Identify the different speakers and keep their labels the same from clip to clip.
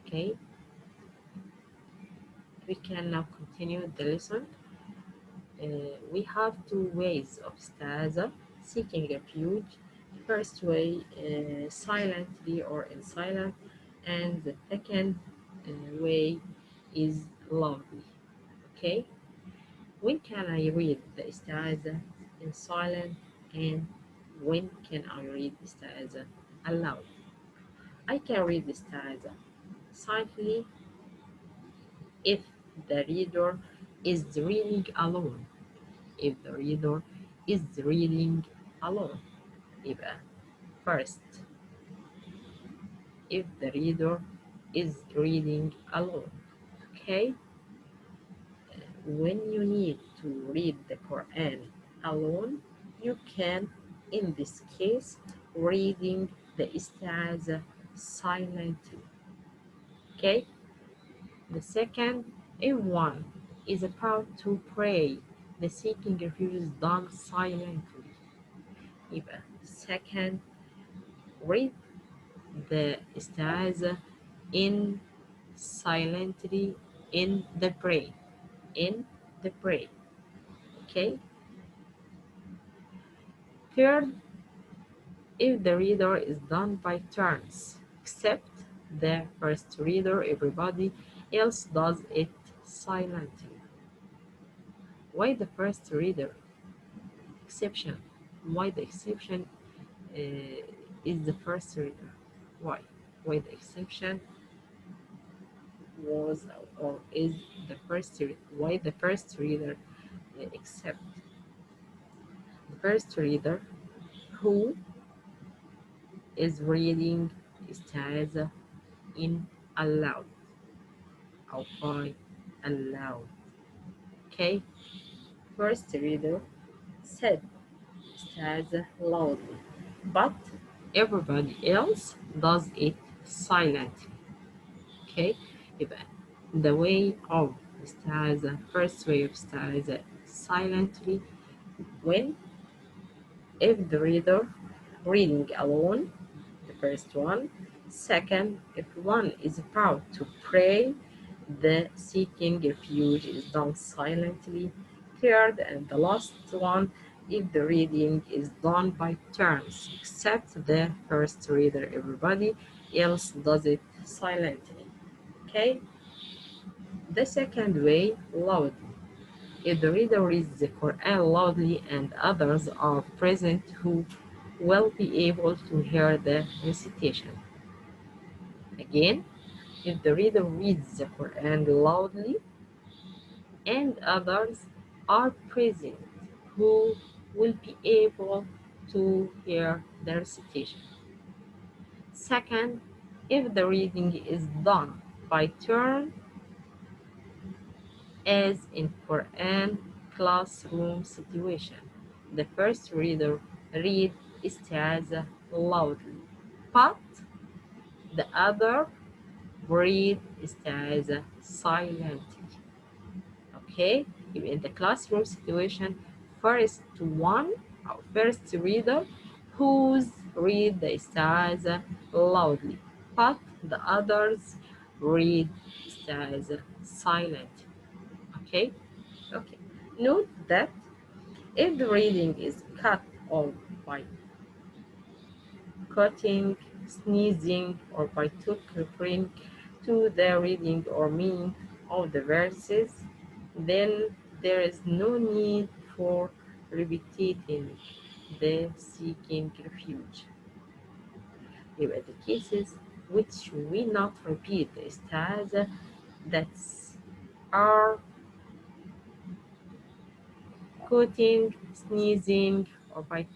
Speaker 1: Okay, we can now continue the lesson. We have two ways of isti'aza, seeking refuge. First way, silently or in silence, and the second way is loudly. Okay, when can I read the isti'aza in silence, and when can I read isti'aza aloud? I can read the isti'aza silently if the reader is reading alone. If the reader is reading alone. يبقى first, if the reader is reading alone. Okay, when you need to read the Quran alone, you can, in this case, reading the isti'aza silently. Okay, the second, if one is about to pray, the seeking refuge is done silently. يبقى second, read the isti'aza in silently in the brain, in the brain. Okay, third, if the reader is done by turns, except the first reader, everybody else does it silently. Why the first reader exception? Why the exception is the first reader? Why the exception was or is the first reader? Why the first reader except the first reader who is reading isti'aza in aloud or by aloud. Okay, first reader said isti'aza loudly, but everybody else does it silently. Okay, يبقى the way of isti'aza, first way of isti'aza silently, when if the reader reading alone, the first one. Second, if one is about to pray, the seeking refuge is done silently. Third, and the last one, if the reading is done by turns, except the first reader, everybody else does it silently. Okay? The second way, loudly. If the reader reads the Quran loudly and others are present who will be able to hear the recitation. Again, if the reader reads the Quran loudly and others are present who will be able to hear the recitation. Second, if the reading is done by turn, as in Quran classroom situation. The first reader read isti'aza loudly, but the other read isti'aza silently. Okay, in the classroom situation, first reader who's read the isti'aza loudly, but the others read isti'aza silently. Okay. Okay. Note that if the reading is cut off by cutting, sneezing, or by referring to the reading or meaning of the verses, then there is no need for repeating the seeking refuge. يبقى the cases which we not repeat the isti'aza that are cutting, sneezing, or by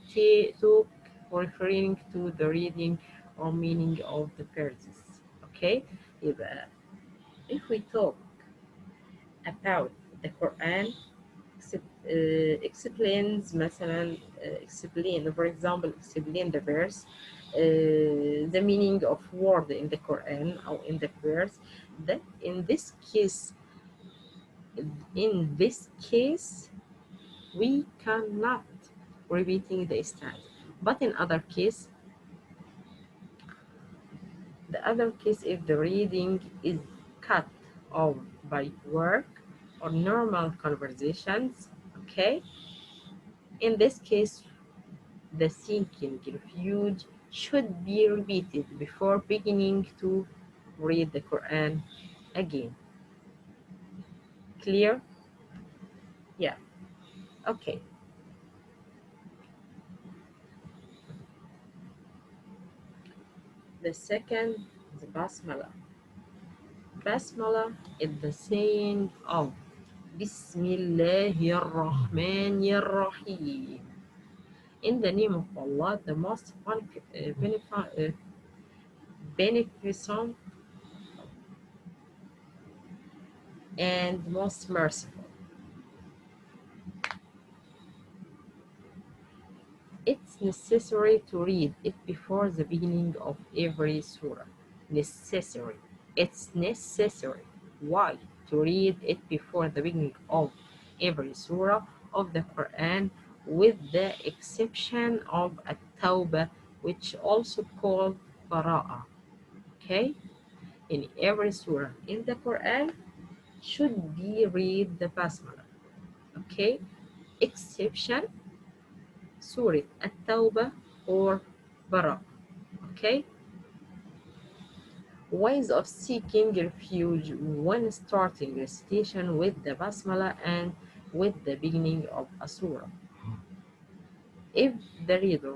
Speaker 1: talk, referring to the reading or meaning of the verses. Okay? يبقى if we talk about the Quran, explains مثلا explain, for example, explain the verse, the meaning of word in the Quran or in the verse, that in this case we cannot repeating the stanza. But in other case, The other case if the reading is cut off by work or normal conversations, okay? In this case, the seeking refuge should be repeated before beginning to read the Quran again. Clear? Yeah, okay. The second, the basmala. Basmala is the saying of Bismillahir Rahmanir Rahim. In the name of Allah, the most beneficent and most merciful. It's necessary to read it before the beginning of every surah. Necessary. It's necessary. Why? To read it before the beginning of every surah of the Quran, with the exception of At-Tawbah, which also called Bara'ah. Okay? In every surah in the Quran should be read the Basmala. Okay? Exception Surah At-Tawbah or Bara. Okay? Ways of seeking refuge when starting recitation with the Basmala and with the beginning of a surah. If the reader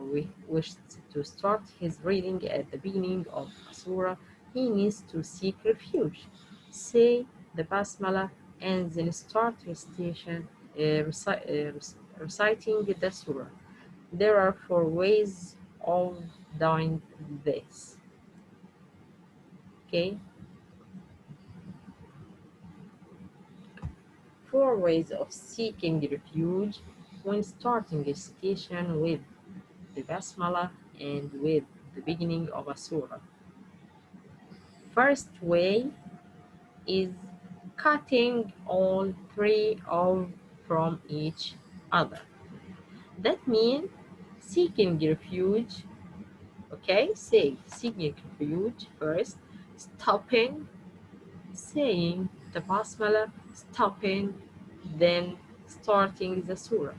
Speaker 1: wishes to start his reading at the beginning of a surah, he needs to seek refuge. Say the Basmala and then start reciting the surah. There are four ways of doing this. Okay, four ways of seeking refuge when starting recitation with the Basmala and with the beginning of a surah. First way is cutting all three of from each other. That means seeking refuge. Okay, say seeking refuge first, stopping, saying the basmala, stopping, then starting the surah.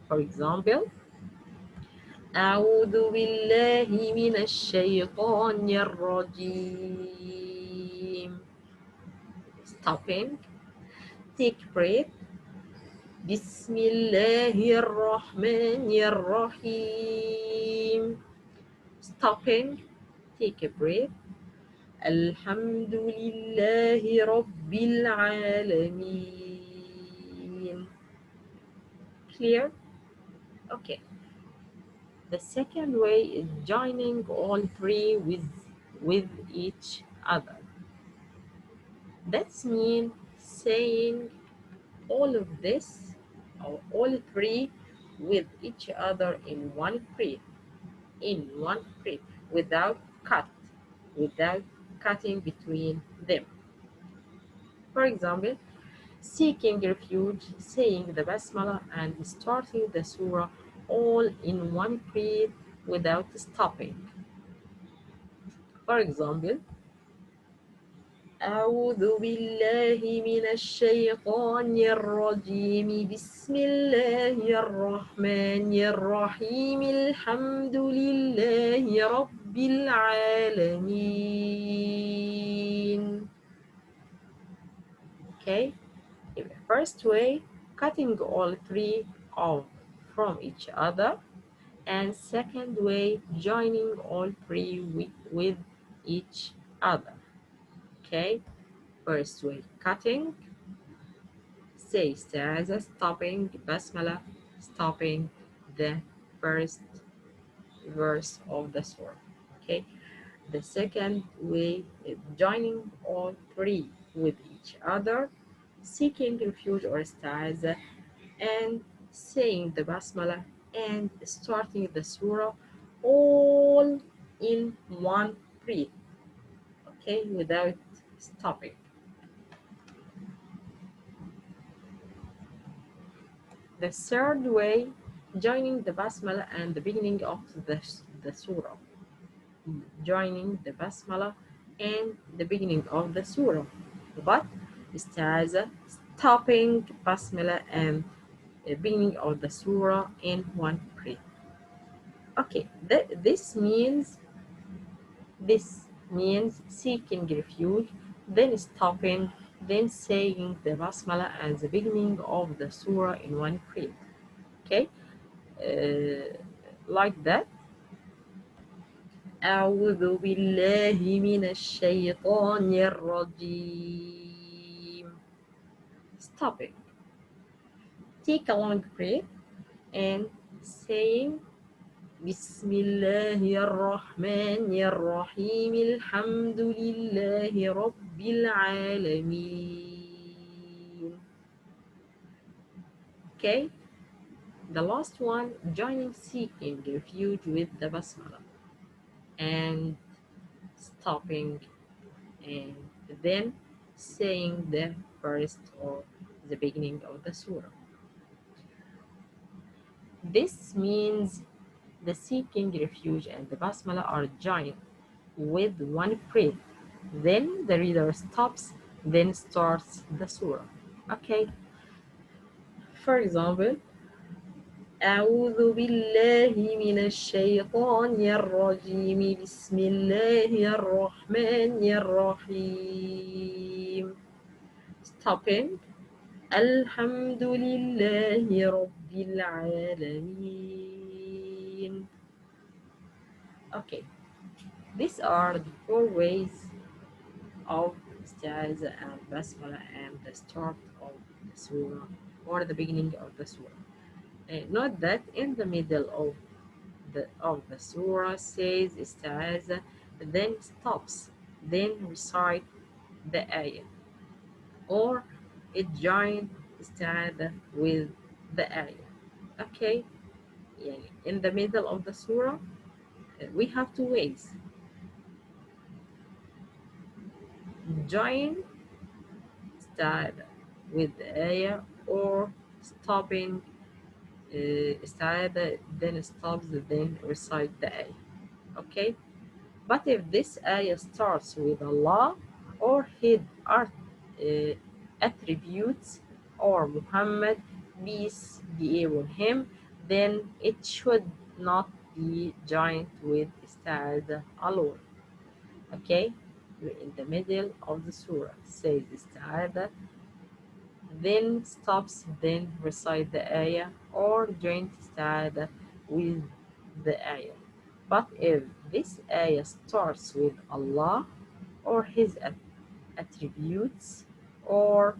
Speaker 1: For example, أعوذ بالله من الشيطان الرجيم. Stopping, take breath. بسم الله الرحمن الرحيم. Stopping, take a breath. الحمد لله رب العالمين. Clear? Okay. The second way is joining all three with each other. That means saying all of this or all three with each other in one breath, without cutting between them. For example, seeking refuge, saying the basmala and starting the surah all in one breath without stopping. For example, أعوذ بالله من الشيطان الرجيم بسم الله الرحمن الرحيم الحمد لله رب العالمين. Okay, in the first way, cutting all three off from each other, and second way, joining all three with each other. Okay, first way, cutting, say isti'aza, stopping basmala, stopping the first verse of the surah. Okay, the second way is joining all three with each other, seeking refuge or isti'aza, and saying the basmala and starting the surah all in one breath, okay, without stopping. The third way, joining the basmala and the beginning of the surah. joining the basmala and the beginning of the surah, but isti'aza stopping basmala and the beginning of the surah in one breath. Okay, this means seeking refuge, then stopping, then saying the basmala and the beginning of the surah in one breath. Okay, like that. أعوذ بالله من الشيطان الرجيم. Stopping. Take a long breath and saying بسم الله الرحمن الرحيم الحمد لله رب العالمين. Okay, the last one, joining seeking refuge with the basmala and stopping and then saying the first or the beginning of the surah. This means the seeking refuge and the basmala are joined with one breath. Then the reader stops, then starts the surah. Okay, for example, أعوذ بالله من الشيطان الرجيم بسم الله الرحمن الرحيم. Stopping. الحمد لله رب العالمين. Okay, these are the four ways of isti'aza and basmala and the start of the surah or the beginning of the surah. Note that in the middle of the surah says isti'aza, then stops, then recite the ayah, or it joined isti'aza with the ayah. Okay, يعني in the middle of the surah we have two ways: join isti'aza with the ayah or stopping isti'aza, then stops, then recite the ayah. Okay, but if this ayah starts with Allah or his attributes or Muhammad, peace be upon him, then it should not be joined with isti'aza alone. Okay, in the middle of the surah says isti'aza, then stops, then recite the ayah or join isti'aza with the ayah. But if this ayah starts with Allah or his attributes or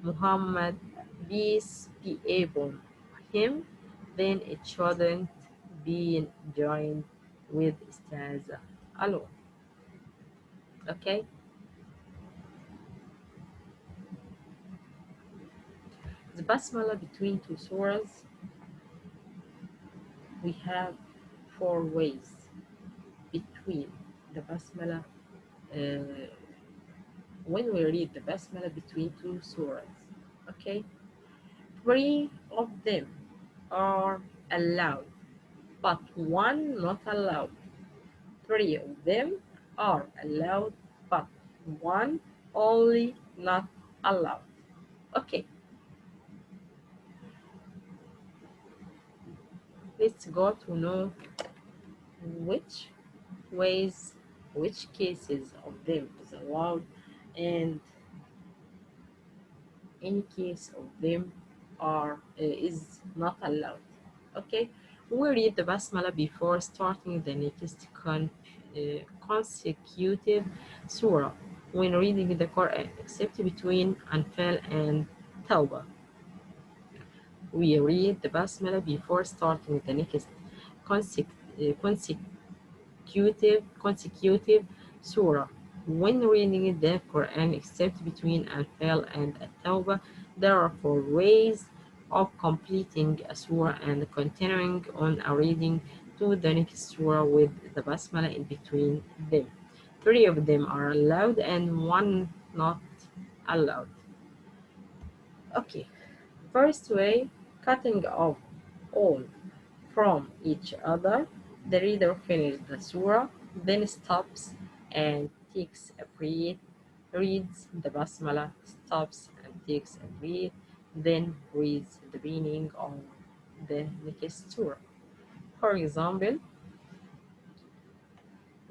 Speaker 1: Muhammad, peace be upon him, then it shouldn't be joined with isti'aza alone. Okay, the basmala between two surahs, we have four ways between the basmala when we read the basmala between two surahs. Okay, three of them are allowed, but one not allowed. Three of them are allowed, but one only not allowed. Okay, let's go to know which ways, which cases of them is allowed and any case of them is not allowed. Okay, we read the basmala before starting the next consecutive surah when reading the Quran, except between Anfal and Tawbah. We read the basmala before starting the next consecutive surah. When reading the Quran, except between Anfal and At-Tawbah, there are four ways of completing a surah and continuing on a reading to the next surah with the basmala in between them. Three of them are allowed and one not allowed. Okay, first way, cutting off all from each other. The reader finishes the surah, then stops and takes a breath, reads the basmala, stops and takes a breath, then reads the meaning of the next surah. For example,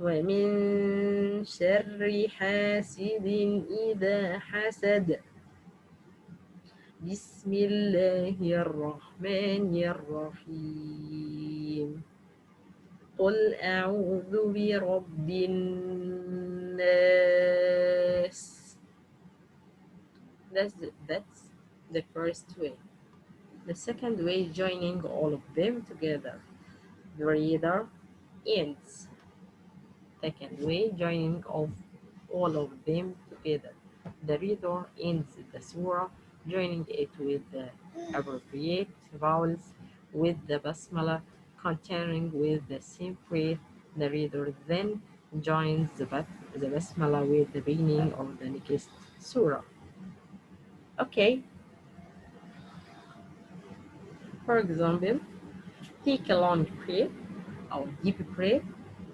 Speaker 1: وَمِن شَرِّ حَاسِدٍ إِذَا حَسَدَ بسم الله الرحمن الرحيم قل أعوذ برب الناس. That's the first way. The second way, joining all of them together. The reader ends. Second way, joining of all of them together. The reader ends the surah, joining it with the appropriate vowels with the basmala, continuing with the same phrase. The reader then joins the basmala with the beginning of the next surah. Okay, for example, take a long breath or deep breath.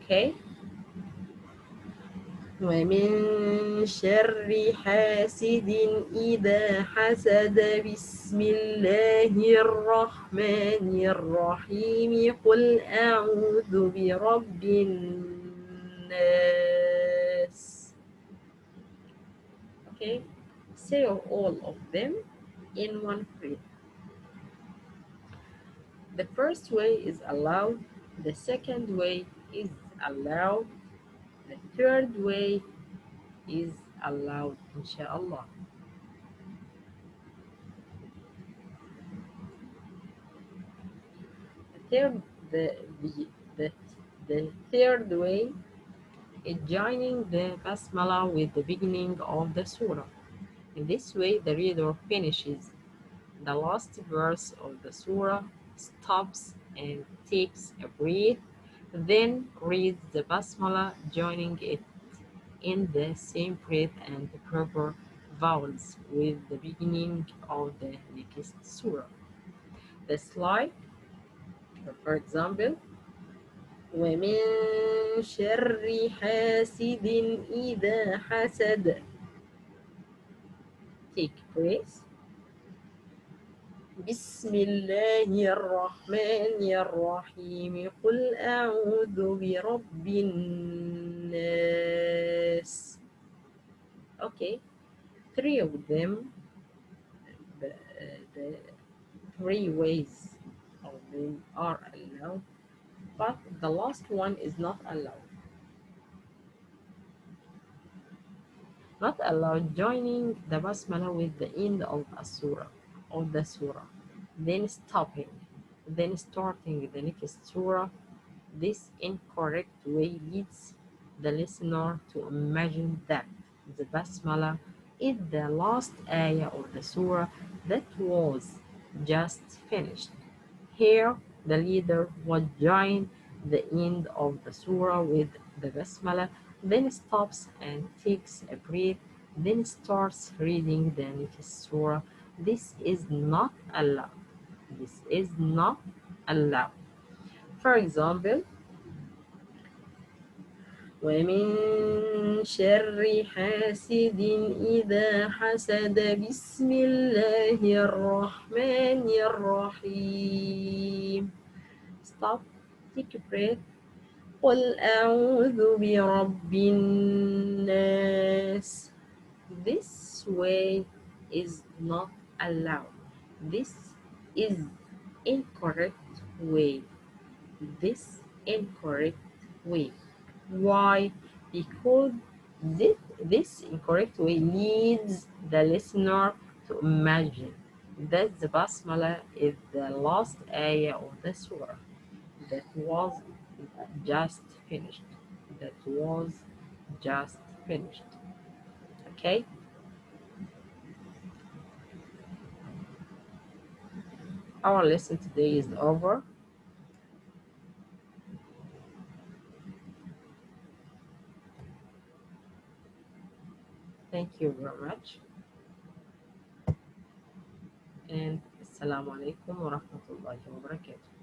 Speaker 1: Okay, ومن شر حاسد إذا حسد بسم الله الرحمن الرحيم قل أعوذ برب الناس. Okay, say all of them in one breath. The first way is allowed, the second way is allowed, the third way is allowed, inshallah. Third, the, the, the third way is joining the basmala with the beginning of the surah. In this way, the reader finishes the last verse of the surah, stops and takes a breath, then reads the basmala, joining it in the same breath and the proper vowels with the beginning of the next surah. The slide, for example, ومن شر حاسد إذا حسد. Take breath. بسم الله الرحمن الرحيم قل أعوذ برب الناس. Okay, three of them, the three ways of them are allowed, but the last one is not allowed. Not allowed joining the basmala with the end of a surah or the surah, then stopping, then starting the next surah. This incorrect way leads the listener to imagine that the basmala is the last ayah of the surah that was just finished. Here, the leader would join the end of the surah with the basmala, then stops and takes a breath, then starts reading the next surah. This is not allowed. This is not allowed. For example, ومن شر حاسد إذا حسد بسم الله الرحمن الرحيم. Stop, take a breath. قل أعوذ برب الناس. This way is not allowed. This is incorrect way. This incorrect way. Why? Because this incorrect way leads the listener to imagine that the basmala is the last ayah of the surah that was just finished. That was just finished. Okay? Our lesson today is over. Thank you very much. And Assalamu alaikum wa rahmatullahi wa barakatuh.